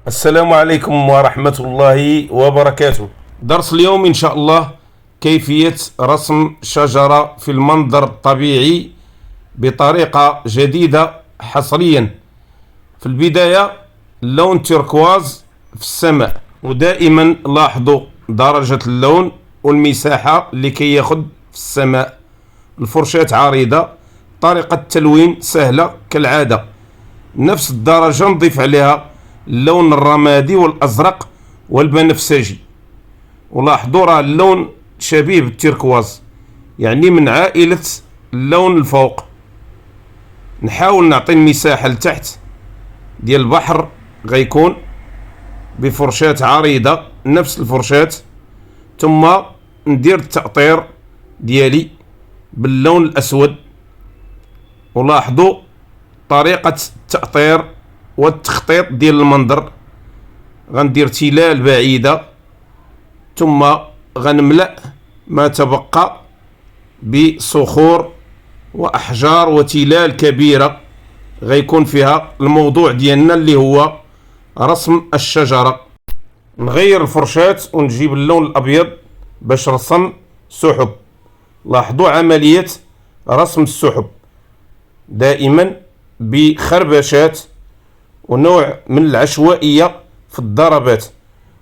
السلام عليكم ورحمة الله وبركاته. درس اليوم إن شاء الله كيفية رسم شجرة في المنظر الطبيعي بطريقة جديدة حصريا. في البداية اللون تيركواز في السماء، ودائما لاحظوا درجة اللون والمساحة لكي ياخد في السماء. الفرشاة عريضة، طريقة التلوين سهلة كالعادة، نفس الدرجة نضيف عليها اللون الرمادي والأزرق والبنفسجي. ولاحظوا راه اللون شبيه بالتيركواز، يعني من عائلة اللون الفوق. نحاول نعطي المساحة لتحت ديال البحر، غيكون بفرشاة عريضة نفس الفرشاة، ثم ندير التأطير ديالي باللون الأسود. ولاحظوا طريقة التأطير والتخطيط ديال المنظر. غندير تلال بعيدة، ثم غنملأ ما تبقى بصخور وأحجار وتلال كبيرة غيكون فيها الموضوع ديالنا اللي هو رسم الشجرة. نغير الفرشاة ونجيب اللون الأبيض باش رسم سحب. لاحظوا عملية رسم السحب دائما بخربشات ونوع من العشوائية في الضربات،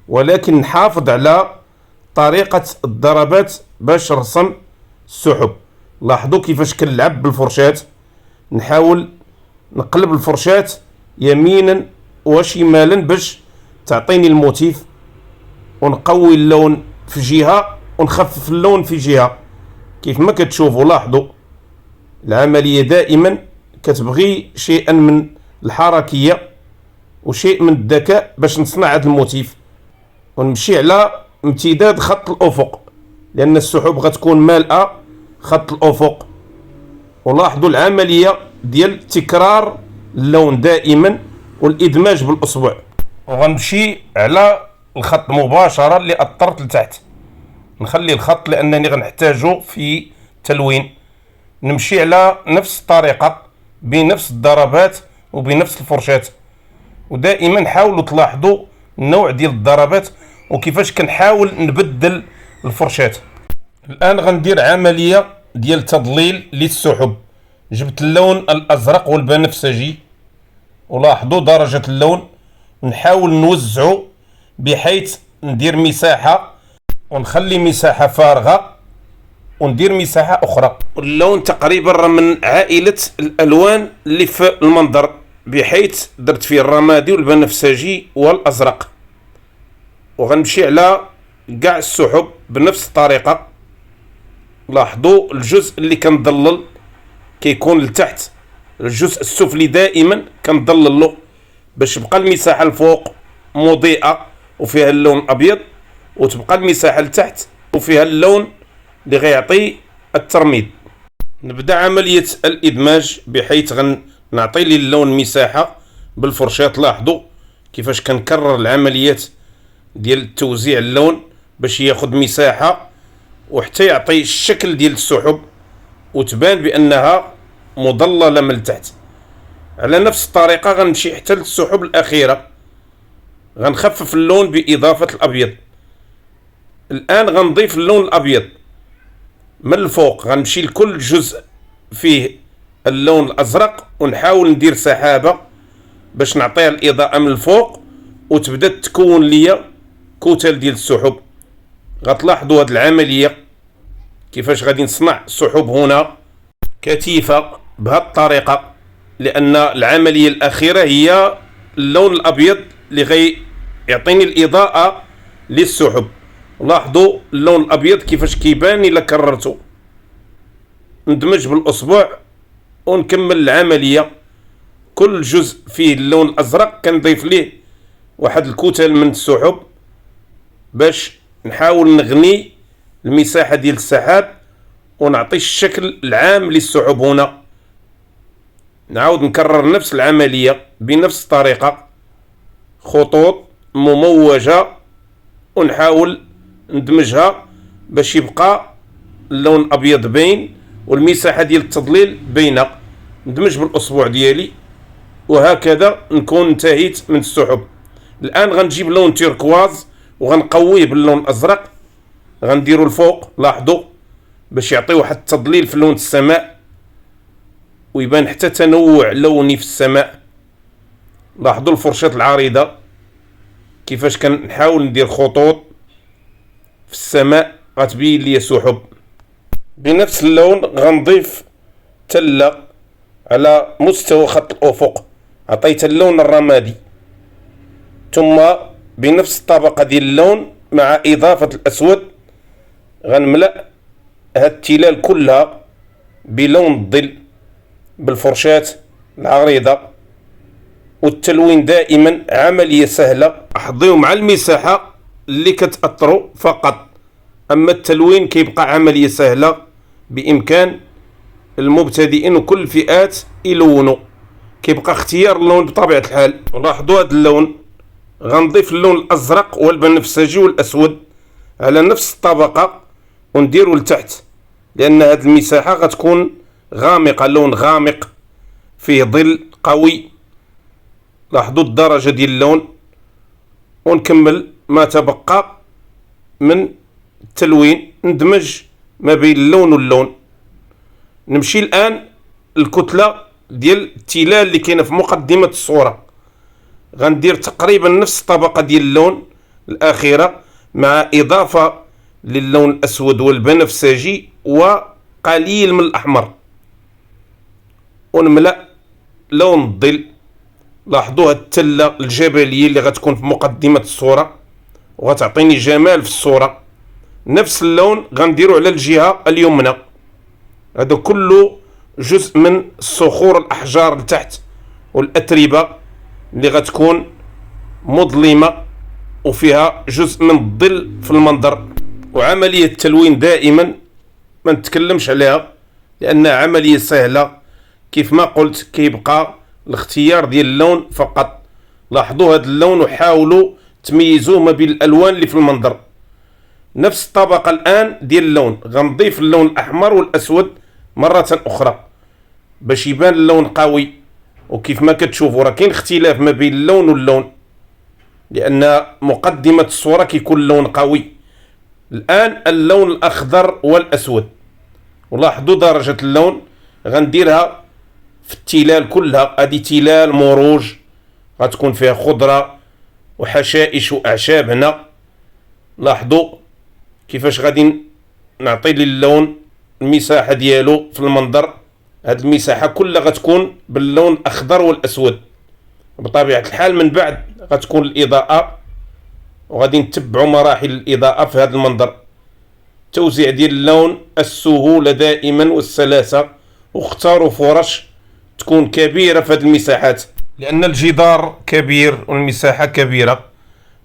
ولكن نحافظ على طريقة الضربات باش رسم السحب. لاحظوا كيفاش كنلعب بالفرشاة، نحاول نقلب الفرشاة يمينا وشمالا باش تعطيني الموتيف، ونقوي اللون في جهة ونخفف اللون في جهة كيف ما كتشوفوا. لاحظوا العملية دائما كتبغي شيئا من الحركية وشيء من الذكاء باش نصنع هذا الموتيف، ونمشي على امتداد خط الأفق لأن السحب غتكون مالئة خط الأفق. ولاحظوا العملية ديال تكرار اللون دائما والإدماج بالأصبع. وغنمشي على الخط مباشرة اللي أطرت لتحت، نخلي الخط لأنني غنحتاجه في تلوين. نمشي على نفس الطريقة بنفس الضربات وبنفس الفرشاة، ودائما حاولوا تلاحظوا النوع ديال الضربات وكيفاش كنحاول نبدل الفرشاة. الآن غندير عملية ديال تضليل للسحب. جبت اللون الأزرق والبنفسجي، ولاحظوا درجة اللون، ونحاول نوزعه بحيث ندير مساحة ونخلي مساحة فارغة وندير مساحة أخرى. اللون تقريبا راه من عائلة الألوان اللي في المنظر، بحيث درت فيه الرمادي والبنفسجي والأزرق. وغنمشي على كاع السحب بنفس الطريقة. لاحظوا الجزء اللي كنضلل كيكون لتحت، الجزء السفلي دائما كنضلل له باش تبقى المساحة الفوق مضيئة وفيها اللون الأبيض، وتبقى المساحة لتحت وفيها اللون اللي غيعطي الترميد. نبدأ عملية الإدماج بحيث غنعطي لي اللون مساحة بالفرشاة. لاحظوا كيفاش كنكرر العمليات ديال توزيع اللون باش ياخد مساحة وحتى يعطي الشكل ديال السحب وتبان بأنها مضللة من التحت. على نفس الطريقة غنمشي حتى للسحب الأخيرة، غنخفف اللون بإضافة الأبيض. الآن غنضيف اللون الأبيض من الفوق، غنمشي لكل جزء فيه اللون الأزرق ونحاول ندير سحابة باش نعطيها الإضاءة من الفوق وتبدا تكون ليا كتل ديال السحب. غتلاحظوا هاد العملية كيفاش غادي نصنع سحب هنا كثيفة بهاد الطريقة، لأن العملية الأخيرة هي اللون الأبيض اللي غيعطيني الإضاءة للسحب. لاحظوا اللون الأبيض كيفاش كيبان إلا كررته. ندمج بالأصبع ونكمل العملية. كل جزء فيه اللون الأزرق كنضيف ليه واحد الكتل من السحب باش نحاول نغني المساحة ديال السحاب ونعطي الشكل العام للسحب. هنا نعاود نكرر نفس العملية بنفس الطريقة، خطوط مموجة، ونحاول ندمجها باش يبقى اللون الأبيض باين والمساحة ديال التضليل باينة. ندمج بالأصبع ديالي وهكذا نكون انتهيت من السحب. الان غنجيب لون تيركواز وغنقويه باللون الازرق، غنديرو الفوق لاحظوا باش يعطي واحد التضليل في لون السماء ويبان حتى تنوع لوني في السماء. لاحظوا الفرشاة العريضة كيفاش كنحاول ندير خطوط في السماء غتبين لي سحب. بنفس اللون غنضيف تلة على مستوى خط الأفق، عطيت اللون الرمادي، ثم بنفس الطبقة ديال اللون مع إضافة الأسود غنملأ هاد التلال كلها بلون الظل بالفرشاة العريضة. والتلوين دائما عملية سهلة، حضيو مع المساحة اللي كتأثروا فقط، أما التلوين كيبقى عملية سهلة بإمكان المبتدئين وكل الفئات يلونوا، كيبقى اختيار اللون بطبيعة الحال. ولاحظوا هذا اللون غنضيف اللون الأزرق والبنفسجي والأسود على نفس الطبقة ونديرو لتحت، لأن هذه المساحة غتكون غامقة، لون غامق فيه ظل قوي. لاحظوا الدرجة ديال اللون، ونكمل ما تبقى من التلوين، ندمج ما بين اللون واللون. نمشي الآن الكتلة ديال التلال اللي كاينة في مقدمة الصورة، غندير تقريبا نفس الطبقة ديال اللون الأخيرة مع إضافة للون الأسود والبنفسجي وقليل من الأحمر، ونملأ لون الظل. لاحظوا هاد التلة الجبلية اللي غتكون في مقدمة الصورة وغتعطيني جمال في الصورة. نفس اللون غنديرو على الجهة اليمنى، هذا كله جزء من صخور الأحجار لتحت والأتربة اللي غتكون مظلمة وفيها جزء من الظل في المنظر. وعملية التلوين دائما ما نتكلمش عليها لأنها عملية سهلة، كيف ما قلت كيبقى الاختيار ديال اللون فقط. لاحظوا هذا اللون وحاولوا تميزوه ما بين الألوان اللي في المنظر. نفس الطبقة الآن ديال اللون غنضيف اللون الأحمر والأسود مرة أخرى باش يبان اللون قوي. وكيف ما كتشوفوا راه كاين اختلاف ما بين اللون واللون، لأن مقدمة الصورة كيكون اللون قوي. الآن اللون الأخضر والأسود، ولاحظوا درجة اللون غنديرها في التلال كلها. هذه تلال مروج غتكون فيها خضرة وحشائش وأعشاب هنا. لاحظوا كيفاش غادي نعطي للون المساحة ديالو في المنظر. هاد المساحة كلها غتكون باللون الأخضر والأسود بطبيعة الحال. من بعد غتكون الإضاءة، وغادي نتبعوا مراحل الإضاءة في هذا المنظر. توزيع ديال اللون، السهولة دائما والسلاسة، واختاروا فرش تكون كبيرة في هذه المساحات لأن الجدار كبير والمساحة كبيرة.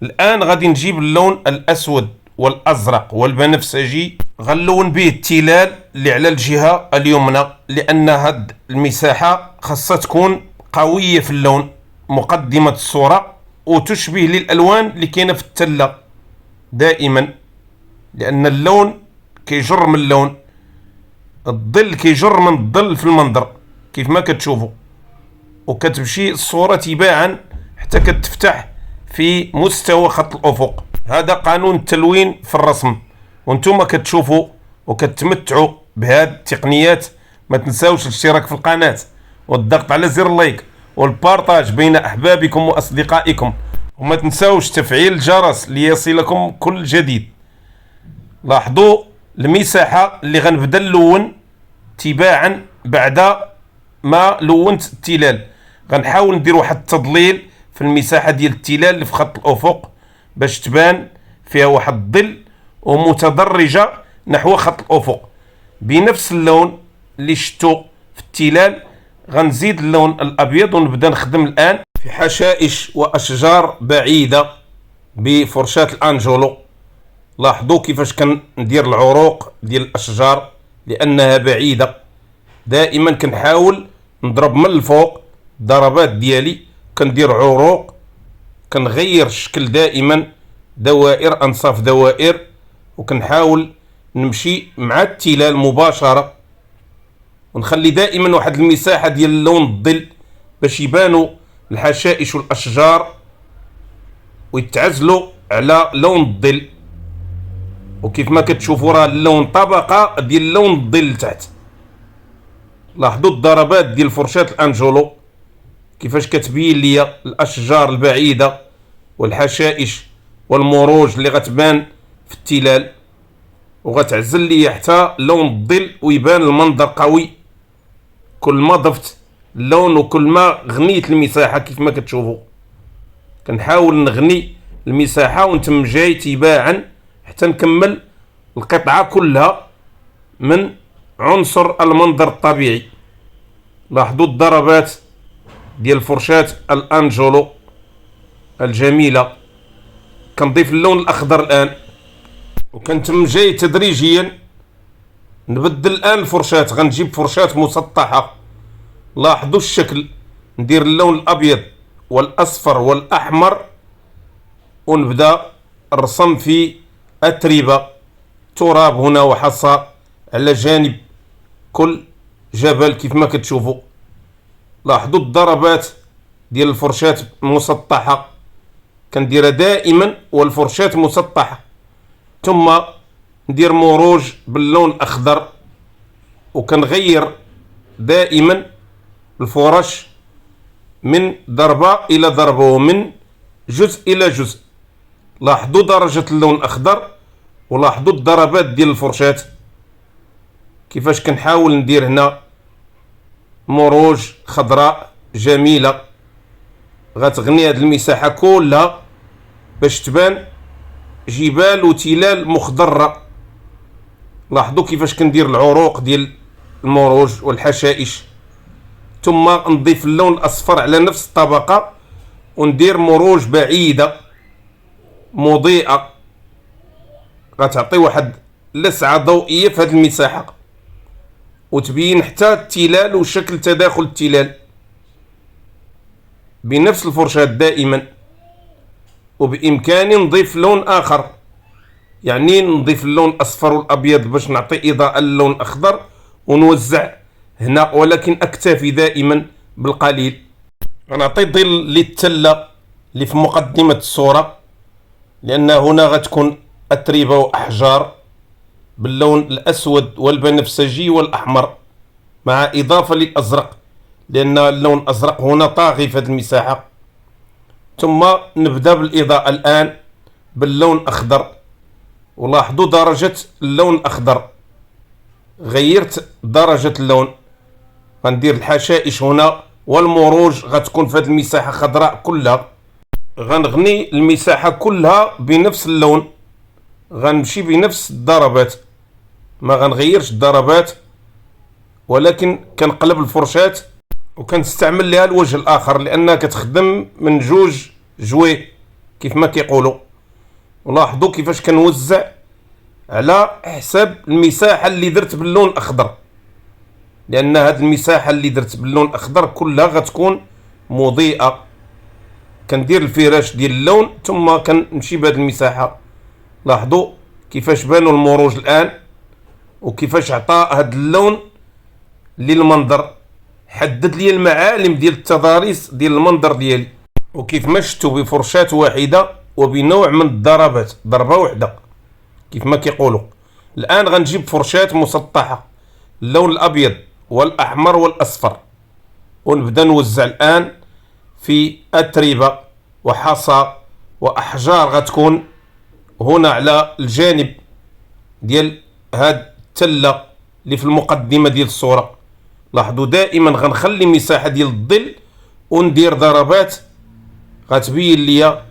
الآن غادي نجيب اللون الأسود والأزرق والبنفسجي، غنلون به التلال اللي على الجهة اليمنى، لأن هاد المساحة خاصها تكون قوية في اللون مقدمة الصورة وتشبه للألوان اللي كاينة في التلة دائما، لأن اللون كيجر من اللون، الظل كيجر من الظل في المنظر كيف ما كتشوفوا. وكتمشي الصورة تباعا حتى كتفتح في مستوى خط الأفق. هذا قانون التلوين في الرسم، وانتم كتشوفوا وكتمتعوا بهذه التقنيات. ما تنساوش الاشتراك في القناة والضغط على زر اللايك والبارطاج بين أحبابكم وأصدقائكم، وما تنساوش تفعيل الجرس ليصلكم كل جديد. لاحظوا المساحة اللي غنبدا نلون تباعا بعد ما لونت التلال. غنحاول ندير واحد التضليل في المساحة ديال التلال اللي في خط الأفق باش تبان فيها واحد الظل ومتدرجة نحو خط الأفق بنفس اللون اللي شفتو في التلال. غنزيد اللون الأبيض ونبدا نخدم الآن في حشائش وأشجار بعيدة بفرشاة الأنجولو. لاحظوا كيفاش كندير العروق ديال الأشجار لأنها بعيدة. دائما كنحاول نضرب من الفوق الضربات ديالي، كندير عروق، كنغير الشكل دائما، دوائر أنصاف دوائر، وكنحاول نمشي مع التلال مباشرة، ونخلي دائما واحد المساحة ديال اللون الظل باش يبانوا الحشائش والأشجار ويتعزلوا على لون الظل. وكيف ما كتشوفوا راه اللون طبقه ديال لون الظل تحت. لاحظوا الضربات ديال فرشاة الانجولو كيفاش كتبين ليا الاشجار البعيده والحشائش والمروج اللي غتبان في التلال، وغتعزل لي حتى لون الظل ويبان المنظر قوي. كل ما ضفت اللون وكل ما غنيت المساحه كيف ما كتشوفوا كنحاول نغني المساحه ونتم جاي تباعا حتى نكمل القطعه كلها من عنصر المنظر الطبيعي. لاحظوا الضربات ديال فرشاة الانجولو الجميله. كنضيف اللون الاخضر الان وكنتم جاي تدريجيا نبدل الان الفرشاة. غنجيب فرشاة مسطحه. لاحظوا الشكل، ندير اللون الابيض والاصفر والاحمر ونبدا الرسم في اتربه تراب هنا وحصى على جانب كل جبل كيف ما كتشوفوا. لاحظوا الضربات ديال الفرشاة المسطحه كنديرها دائما والفرشاة مسطحه، ثم ندير مروج باللون الاخضر وكنغير دائما الفرش من ضربه الى ضربه ومن جزء الى جزء. لاحظوا درجه اللون الاخضر ولاحظوا الضربات ديال الفرشاة كيفاش كنحاول ندير هنا مروج خضراء جميله غتغني هذه المساحه كلها باش تبان جبال وتلال مخضره. لاحظوا كيفاش كندير العروق ديال المروج والحشائش، ثم نضيف اللون الاصفر على نفس الطبقه وندير مروج بعيده مضيئه غتعطي واحد لسعه ضوئيه في هذه المساحه وتبين حتى التلال وشكل تداخل التلال بنفس الفرشاة دائما. وبامكاني نضيف لون اخر، يعني نضيف اللون الاصفر والابيض باش نعطي اضاءه للون الاخضر ونوزع هنا، ولكن اكتفي دائما بالقليل. غنعطي ظل للتله اللي في مقدمه الصوره لان هنا غتكون اتربه واحجار باللون الاسود والبنفسجي والاحمر مع اضافه للازرق لان اللون الازرق هنا طاغي في هذه المساحه. ثم نبدا بالاضاءه الان باللون الاخضر. ولاحظوا درجه اللون الاخضر، غيرت درجه اللون. غندير الحشائش هنا والمروج غتكون في هذه المساحه خضراء كلها. غنغني المساحه كلها بنفس اللون، غنمشي بنفس الضربات، ما غنغيرش الضربات ولكن كنقلب الفرشاة وكنستعمل لها الوجه الاخر لانها كتخدم من جوج جوي كيف ما كيقولوا. ولاحظوا كيفاش كنوزع على حساب المساحه اللي درت باللون الاخضر لان هذه المساحه اللي درت باللون الاخضر كلها غتكون مضيئه. كندير الفراش ديال اللون ثم كنمشي بهذه المساحه. لاحظوا كيفاش بانوا المروج الان وكيفاش عطى هذا اللون للمنظر، حدد لي المعالم ديال التضاريس ديال المنظر ديالي. وكيف ما شفتوا بفرشاة واحده وبنوع من الضربات، ضربه واحده كيف ما كيقولوا. الان غنجيب فرشاة مسطحه اللون الابيض والاحمر والاصفر ونبدا نوزع الان في اتربه وحصى واحجار غتكون هنا على الجانب ديال هاد التله اللي في المقدمه ديال الصوره. لاحظوا دائما غنخلي مساحه ديال الظل وندير ضربات غتبين لي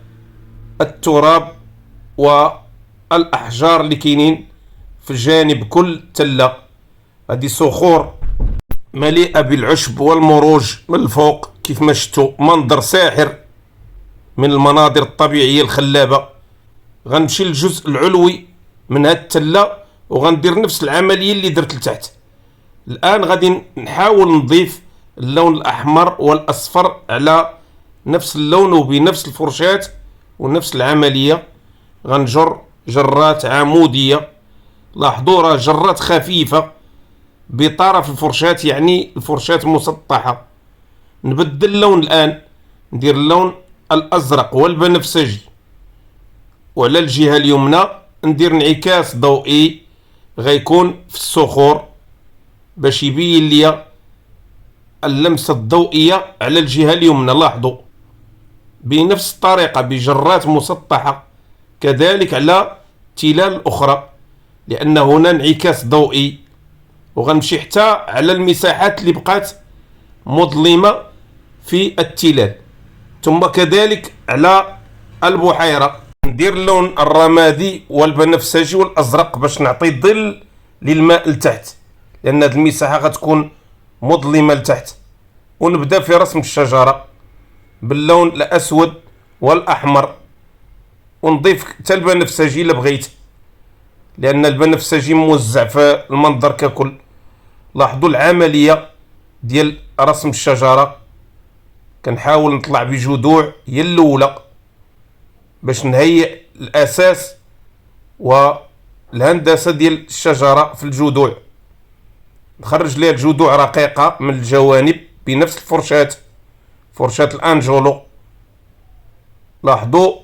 التراب والاحجار اللي كاينين في جانب كل تله. هذه صخور مليئه بالعشب والمروج من الفوق كيف ما شفتوا، منظر ساحر من المناظر الطبيعيه الخلابه. غنمشي للجزء العلوي من هاد التله وغندير نفس العمليه اللي درت لتحت. الان غادي نحاول نضيف اللون الاحمر والاصفر على نفس اللون وبنفس الفرشاة ونفس العمليه. غنجر جرات عموديه. لاحظوا راه جرات خفيفه بطرف الفرشاة، يعني الفرشاة مسطحه. نبدل اللون الان، ندير اللون الازرق والبنفسجي وعلى الجهة اليمنى ندير انعكاس ضوئي غيكون في الصخور باش يبين لي اللمسة الضوئية على الجهة اليمنى. لاحظوا بنفس الطريقة بجرات مسطحة كذلك على التلال الأخرى، لأن هنا انعكاس ضوئي، وغنمشي حتى على المساحات اللي بقات مظلمة في التلال، ثم كذلك على البحيرة. ندير اللون الرمادي والبنفسجي والأزرق باش نعطي ظل للماء لتحت، لأن هذه المساحة غتكون مظلمة لتحت. ونبدأ في رسم الشجرة باللون الأسود والأحمر، ونضيف حتى البنفسجي إلا بغيت، لأن البنفسجي موزع في المنظر ككل. لاحظوا العملية ديال رسم الشجرة، كنحاول نطلع بجذوع هي الأولى باش نهيئ الأساس والهندسة ديال الشجرة في الجذوع. نخرج ليها الجذوع رقيقة من الجوانب بنفس الفرشاة، فرشاة الأنجولو. لاحظوا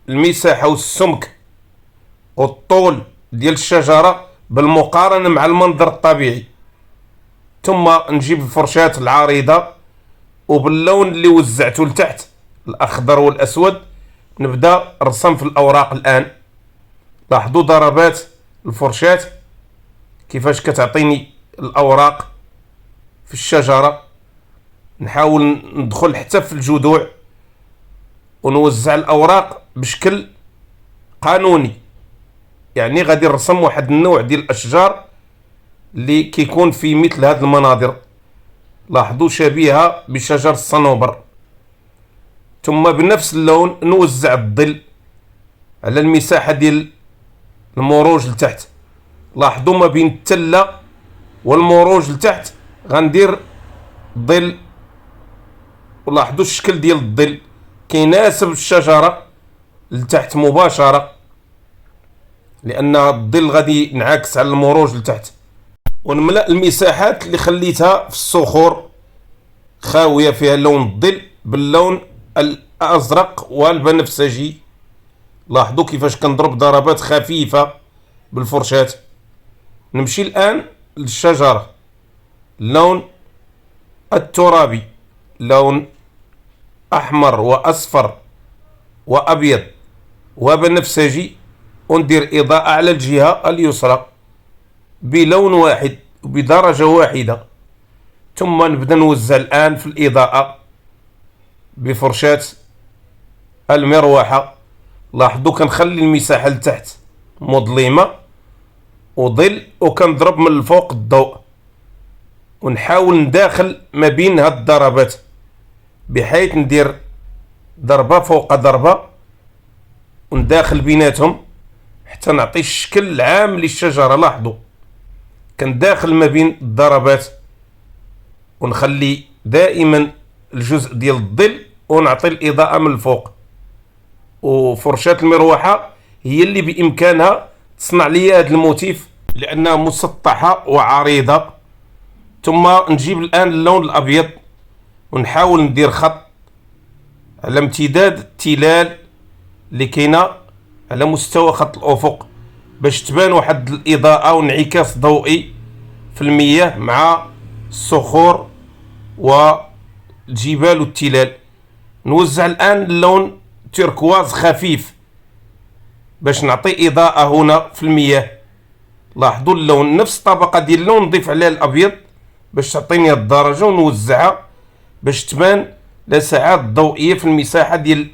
المساحة والسمك والطول ديال الشجرة بالمقارنة مع المنظر الطبيعي. ثم نجيب الفرشاة العريضة وباللون اللي وزعته لتحت الأخضر والأسود نبدأ الرسم في الأوراق الآن. لاحظوا ضربات الفرشاة كيفاش كتعطيني الأوراق في الشجرة. نحاول ندخل حتى في الجذوع ونوزع الأوراق بشكل قانوني، يعني غادي نرسم واحد النوع ديال الأشجار اللي كيكون في مثل هذه المناظر. لاحظوا شبيهة بشجر الصنوبر. ثم بنفس اللون نوزع الظل على المساحة ديال المروج لتحت. لاحظوا ما بين التلة والمروج لتحت غندير ظل، ولاحظوا الشكل ديال الظل كيناسب الشجرة لتحت مباشرة، لأن الظل غادي ينعكس على المروج لتحت. ونملأ المساحات اللي خليتها في الصخور خاوية فيها لون الظل باللون الأزرق والبنفسجي. لاحظوا كيفاش كنضرب ضربات خفيفة بالفرشاة. نمشي الآن للشجرة، اللون الترابي، لون أحمر وأصفر وأبيض وبنفسجي، وندير إضاءة على الجهة اليسرى بلون واحد وبدرجة واحدة. ثم نبدأ نوزع الآن في الإضاءة بفرشاة المروحة. لاحظوا كنخلي المساحة لتحت مظلمة وظل، وكنضرب من الفوق الضوء، ونحاول نداخل ما بين هاد الضربات بحيث ندير ضربة فوق ضربة ونداخل بيناتهم حتى نعطي الشكل العام للشجرة. لاحظوا كنداخل ما بين الضربات ونخلي دائما الجزء ديال الظل ونعطي الإضاءة من الفوق. وفرشاة المروحة هي اللي بإمكانها تصنع لي هذا الموتيف لأنها مسطحة وعريضة. ثم نجيب الآن اللون الأبيض ونحاول ندير خط على امتداد التلال اللي كاينه على مستوى خط الأفق باش تبان واحد الإضاءة وانعكاس ضوئي في المياه مع الصخور والجبال والتلال. نوزع الآن اللون تيركواز خفيف باش نعطي إضاءة هنا في المياه. لاحظوا اللون نفس الطبقة ديال اللون نضيف عليها الأبيض باش تعطيني الدرجة ونوزعها باش تبان لسعات ضوئية في المساحة ديال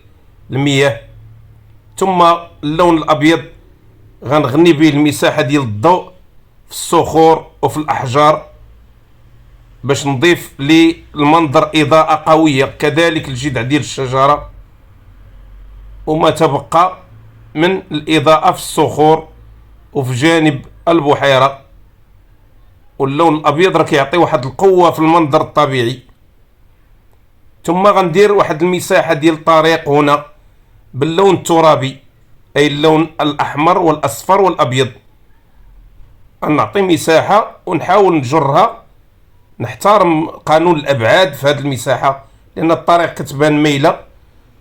المياه. ثم اللون الأبيض غنغني به المساحة ديال الضوء في الصخور وفي الأحجار باش نضيف للمنظر إضاءة قوية، كذلك الجذع ديال الشجرة وما تبقى من الإضاءة في الصخور وفي جانب البحيرة. واللون الأبيض راه كيعطي واحد القوة في المنظر الطبيعي. ثم غندير واحد المساحة ديال الطريق هنا باللون الترابي، أي اللون الأحمر والأصفر والأبيض. نعطي مساحة ونحاول نجرها، نحترم قانون الأبعاد في هذه المساحة لأن الطريق كتبان ميلة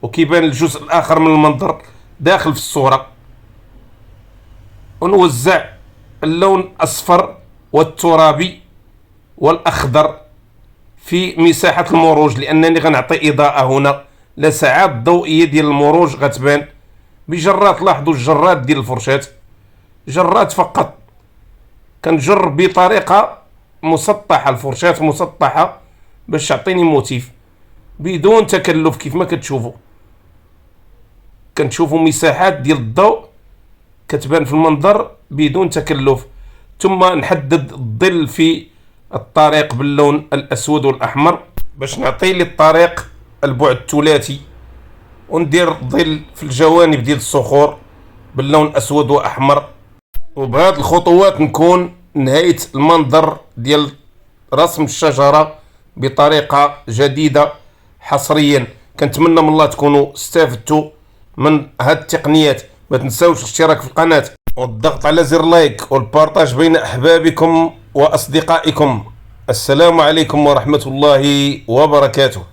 وكيبان الجزء الآخر من المنظر داخل في الصورة. ونوزع اللون الأصفر والترابي والأخضر في مساحة المروج، لأنني غنعطي إضاءة هنا لسعات ضوئية ديال المروج غتبان بجرات. لاحظوا الجرات ديال الفرشاة، جرات فقط، كنجر بطريقة مسطحة، الفرشاة مسطحة باش تعطيني موتيف بدون تكلف. كيف ما كنشوفوا مساحات ديال الضوء كتبان في المنظر بدون تكلف. ثم نحدد الظل في الطريق باللون الأسود والأحمر باش نعطي للطريق البعد الثلاثي، وندير ظل في الجوانب ديال الصخور باللون أسود وأحمر. وبهذه الخطوات نكون نهاية المنظر ديال رسم الشجرة بطريقة جديدة حصريا. كنتمنى من الله تكونوا استفدتوا من هاد التقنيات. ما تنساوش الاشتراك في القناة والضغط على زر لايك والبارطاج بين أحبابكم وأصدقائكم. السلام عليكم ورحمة الله وبركاته.